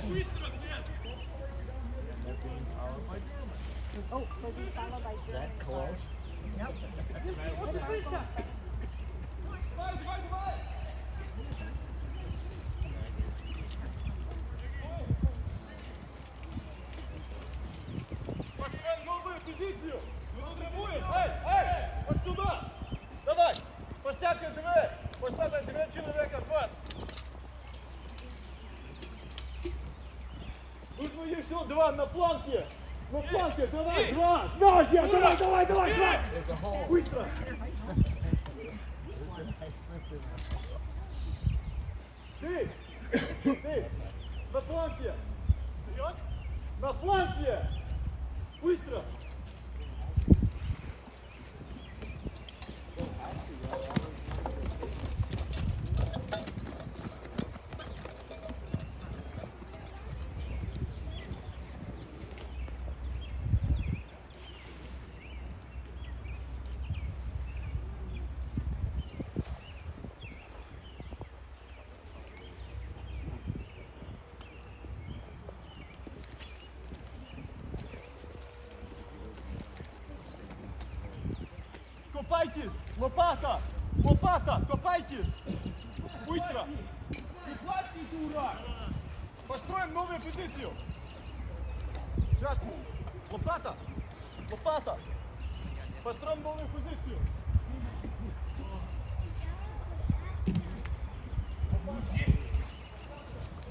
Oh, so we follow by That close? Новую позицию! Эй, эй! Вот сюда! Давай! Поставьте дверь! Поставьте дверь человека от вас! Нужно еще два на фланге! На фланге! Давай! Два! Давай! Давай! Давай! Давай! Два! Быстро! Ты! Ты! На фланге! На фланге! Быстро! Копайтесь! Лопата! Лопата! Копайтесь! Быстро! Прихватите, ура! Построим новую позицию! Сейчас! Лопата! Лопата! Построим новую позицию!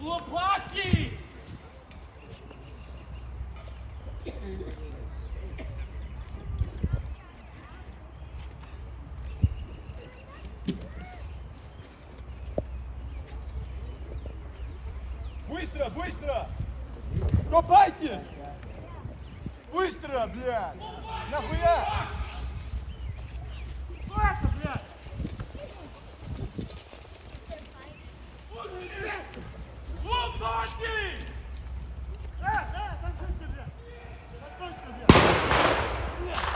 Лопатки! Быстро, быстро! Копайтесь! Быстро, блядь! Нахуя? Что это, блядь? Лопатки! Танцуйте, блядь! Танцуйте, блядь!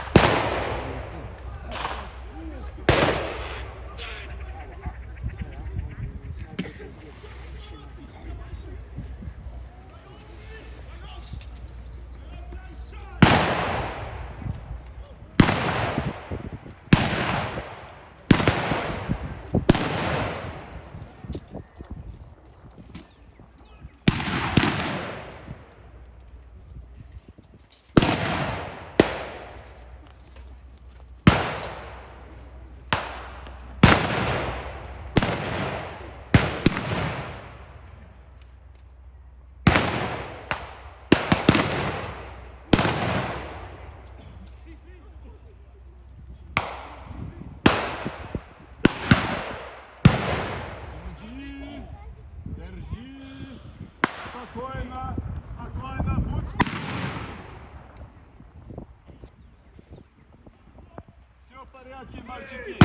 Держи! Спокойно! Спокойно! Будь! Все в порядке, мальчики!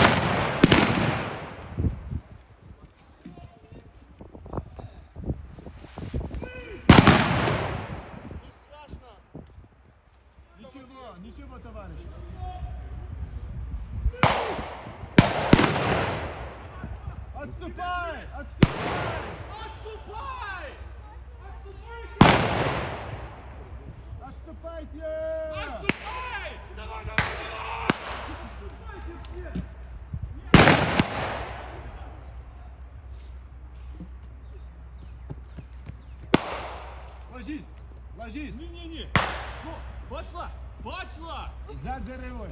Не страшно! Ничего, ничего, товарищи! Отступай! Отступай! Отступай! Отступайте! Отступай! Давай, давай, давай! Ложись! Ложись! Не-не-не! Ну, пошла! Пошла! За деревой!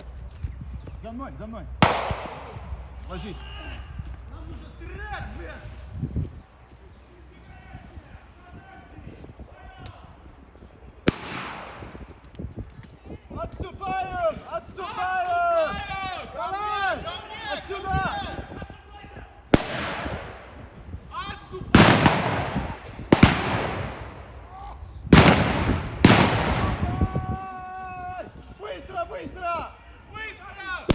За мной, за мной! Ложись! Нам нужно стрелять, блядь! Отступаем! Отступаем! Давай! Отсюда! Быстро, быстро! Быстро!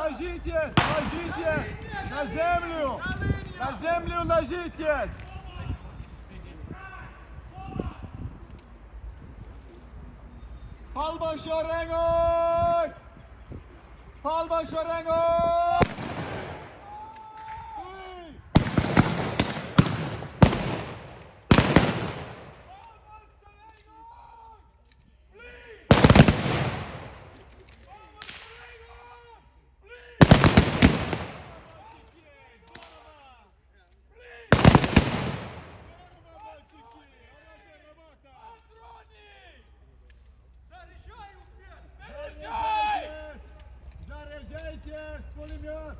ложитесь! Ложитесь! На землю! На землю ложитесь! Palma Šarengo! Palma Šarengo! Заряжайтесь, пулемет!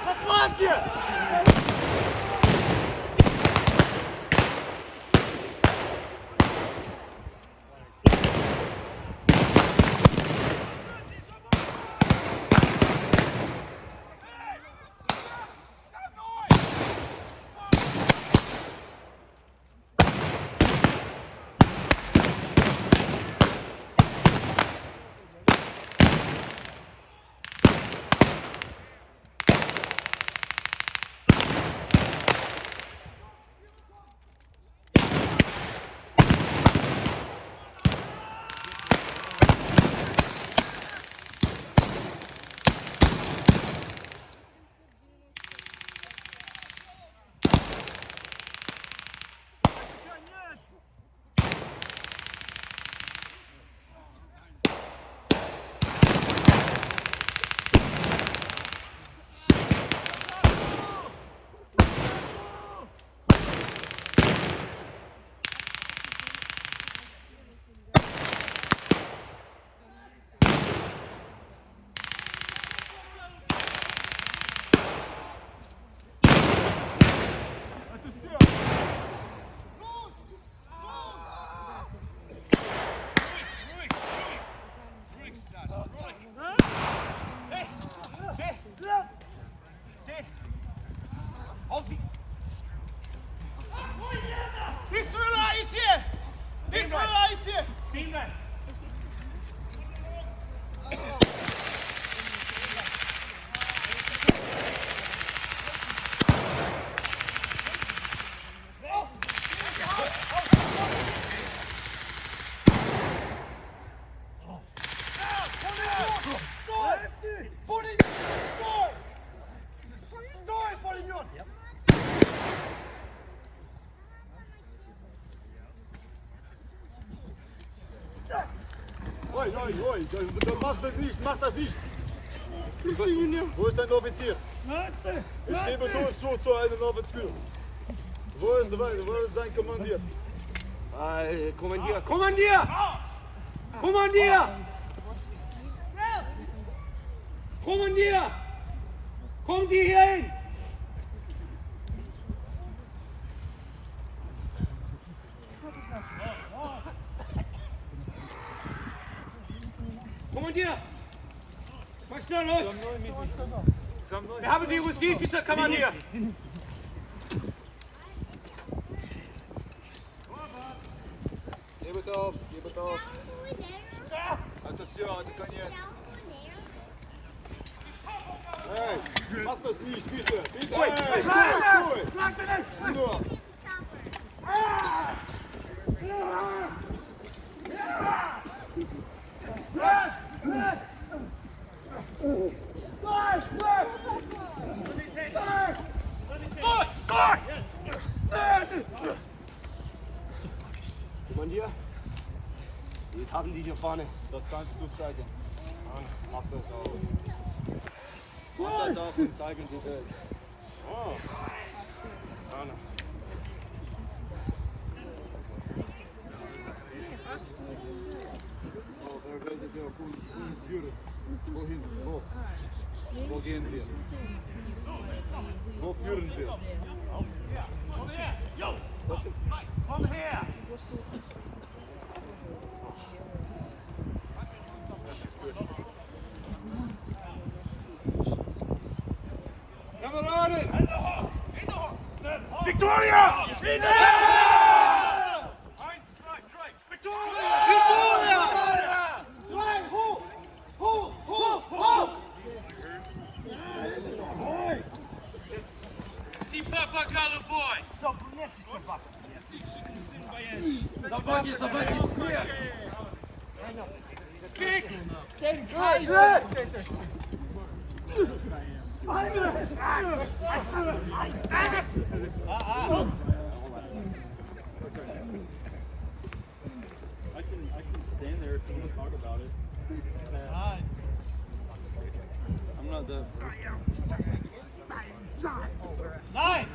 На фланге! Это все! Не стреляйте! Не стреляйте! Oi, mach das nicht! Wo ist dein Offizier? Ich gebe nur zu einem Offizier. Wo ist dein Kommandier? Kommandier! Kommandier! Kommandier! Kommandier! Kommen Sie hier hin! Kommandier! Was ist da los? Wir haben die Justiz, Kommandier! Gib auf! Это все, это конец. Эй, mach das nicht, bitte! Bitte! Эй, sтой! Стой! Kommandier, jetzt haben die hier vorne. Das kannst du zeigen. Mach das auch. Mach das auch und zeigen die Welt. Oh. Anna. Oh, wer werdet ihr auf uns führen? Wohin? Wo? Wo gehen wir? Wo führen wir? Komm her! Kameraden! Victoria! Die Papagalu boy! Собаки, смерть! Kick! Den Kaiser! I can stand there if you want to talk about it. I'm not the. Nein!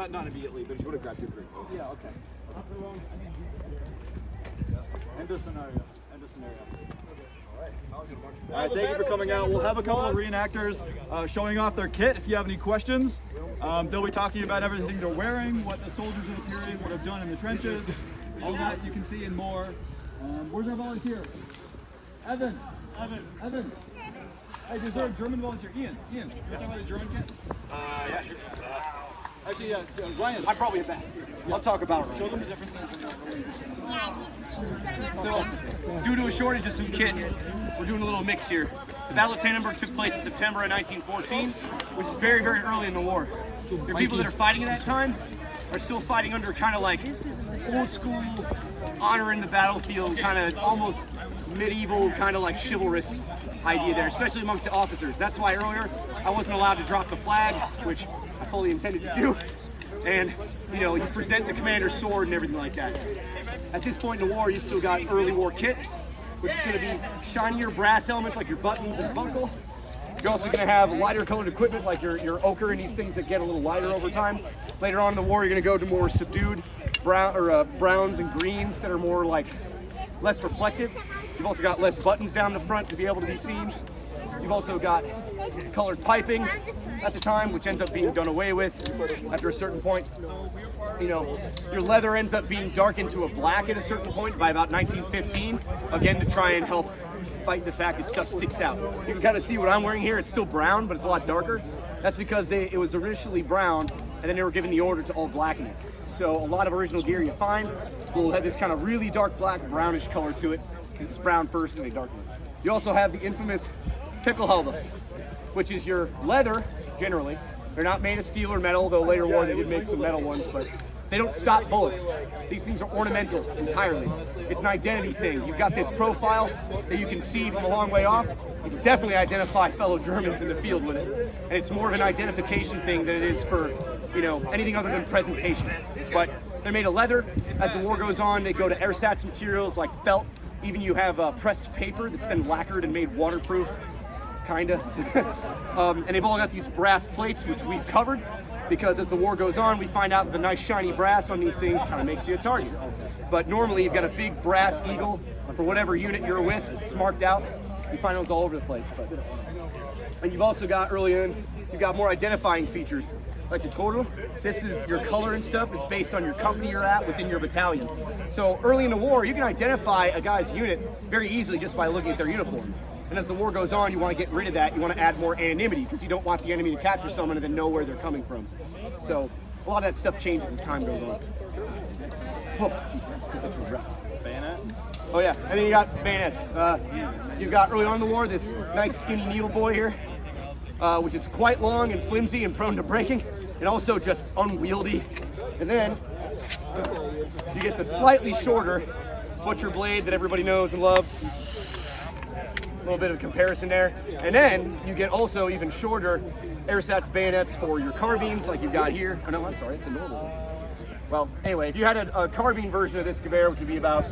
Not immediately, but if you would have grabbed your drink. Yeah, okay. End of scenario. All right, thank you for coming out. We'll have a couple of reenactors showing off their kit. If you have any questions, they'll be talking about everything they're wearing, what the soldiers of the period would have done in the trenches, all that you can see and more. Where's our volunteer? Evan. Hey, is there a German volunteer? Ian, you want to talk about the German kit? Yeah, sure. Actually, Ryan. I'm probably a bat. I'll talk about it. Show them the differences. So, due to a shortage of some kit, we're doing a little mix here. The Battle of Tannenberg took place in September of 1914, which is very, very early in the war. The people that are fighting at that time are still fighting under kind of like old school, honoring the battlefield, kind of almost medieval, kind of like chivalrous idea there, especially amongst the officers. That's why earlier I wasn't allowed to drop the flag, which I fully intended to do. And, you know, you present the commander's sword and everything like that. At this point in the war, you've still got early war kit, which is going to be shinier brass elements like your buttons and buckle. You're also going to have lighter colored equipment like your ochre and these things that get a little lighter over time. Later on in the war, you're going to go to more subdued browns and greens that are more like less reflective. You've also got less buttons down the front to be able to be seen. You've also got colored piping at the time, which ends up being done away with after a certain point. You know, your leather ends up being darkened to a black at a certain point by about 1915, again to try and help fight the fact that stuff sticks out. You can kind of see what I'm wearing here. It's still brown, but it's a lot darker. That's because it was initially brown, and then they were given the order to all blacken it. So a lot of original gear you find will have this kind of really dark black, brownish color to it. It's brown first and they darken it. You also have the infamous pickelhaube, which is your leather, generally. They're not made of steel or metal, though later war they did make some metal ones, but they don't stop bullets. These things are ornamental entirely. It's an identity thing. You've got this profile that you can see from a long way off. You can definitely identify fellow Germans in the field with it. And it's more of an identification thing than it is for, you know, anything other than presentation. But they're made of leather. As the war goes on, they go to ersatz materials like felt. Even you have pressed paper that's been lacquered and made waterproof, kinda. And they've all got these brass plates, which we've covered, because as the war goes on, we find out the nice shiny brass on these things kind of makes you a target. But normally you've got a big brass eagle for whatever unit you're with. It's marked out. You find those all over the place. And you've also got, early in, you've got more identifying features. Like the total, this is your color and stuff. It's based on your company you're at within your battalion. So early in the war, you can identify a guy's unit very easily just by looking at their uniform. And as the war goes on, you want to get rid of that. You want to add more anonymity because you don't want the enemy to capture someone and then know where they're coming from. So a lot of that stuff changes as time goes on. Oh, jeez. Bayonet? Oh yeah, and then you got bayonets. You've got early on in the war this nice skinny needle boy here, which is quite long and flimsy and prone to breaking, and also just unwieldy. And then you get the slightly shorter butcher blade that everybody knows and loves. little bit of comparison there. And then you get also even shorter ersatz bayonets for your carbines, like you've got here. Oh no, I'm sorry, it's a normal one. Well, anyway, if you had a carbine version of this gewehr, which would be about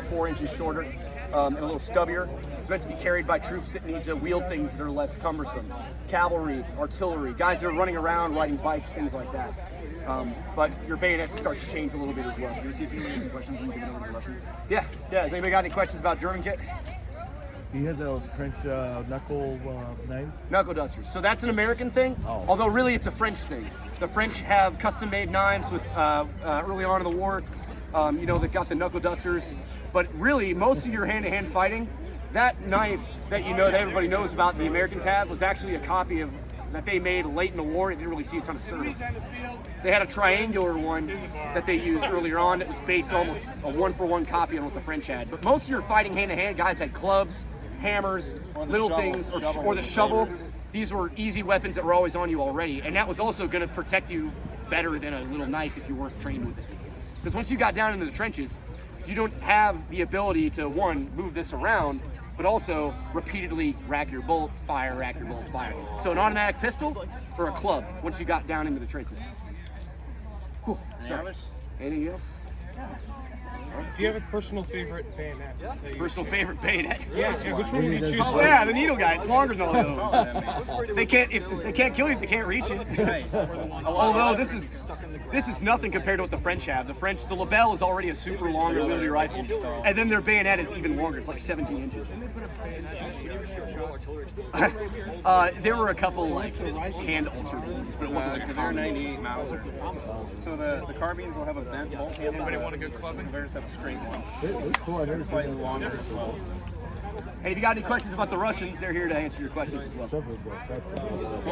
4 inches shorter and a little stubbier, it's meant to be carried by troops that need to wield things that are less cumbersome. Cavalry, artillery, guys that are running around, riding bikes, things like that. But your bayonets start to change a little bit as well. You see if you have any questions, we can get over to Russian. Yeah. Has anybody got any questions about German kit? Do you have those French knuckle knives? Knuckle dusters. So that's an American thing, Oh. although really it's a French thing. The French have custom-made knives with early on in the war. They've got the knuckle dusters. But really, most of your hand-to-hand fighting, that knife that that everybody knows about, the Americans have, was actually a copy of that they made late in the war. It didn't really see a ton of service. They had a triangular one that they used earlier on that was based almost a one-for-one copy on what the French had. But most of your fighting hand-to-hand guys had clubs, hammers, little things, or the shovel. These were easy weapons that were always on you already, and that was also going to protect you better than a little knife if you weren't trained with it. Because once you got down into the trenches, you don't have the ability to, one, move this around, but also repeatedly rack your bolts, fire, rack your bolts, fire. So an automatic pistol or a club once you got down into the trenches. Whew, sorry. Anything else? Do you have a personal favorite bayonet? Personal favorite bayonet? Yes. Yeah, which one would you choose? Oh yeah, the needle guy. It's longer than all those. They can't kill you if they can't reach it. Although this is nothing compared to what the French have. The Lebel is already a super long and wieldy rifle, and then their bayonet is even longer. It's like 17 inches. There were a couple like hand altered ones, but it wasn't like a They're 98 Mauser. So the carbines will have a bent bolt. Anybody want a good club? The Gewehrs have a straight one. It's cool. I've never seen Slightly that. longer as well. Hey, if you got any questions about the Russians, they're here to answer your questions as well. Several, bro.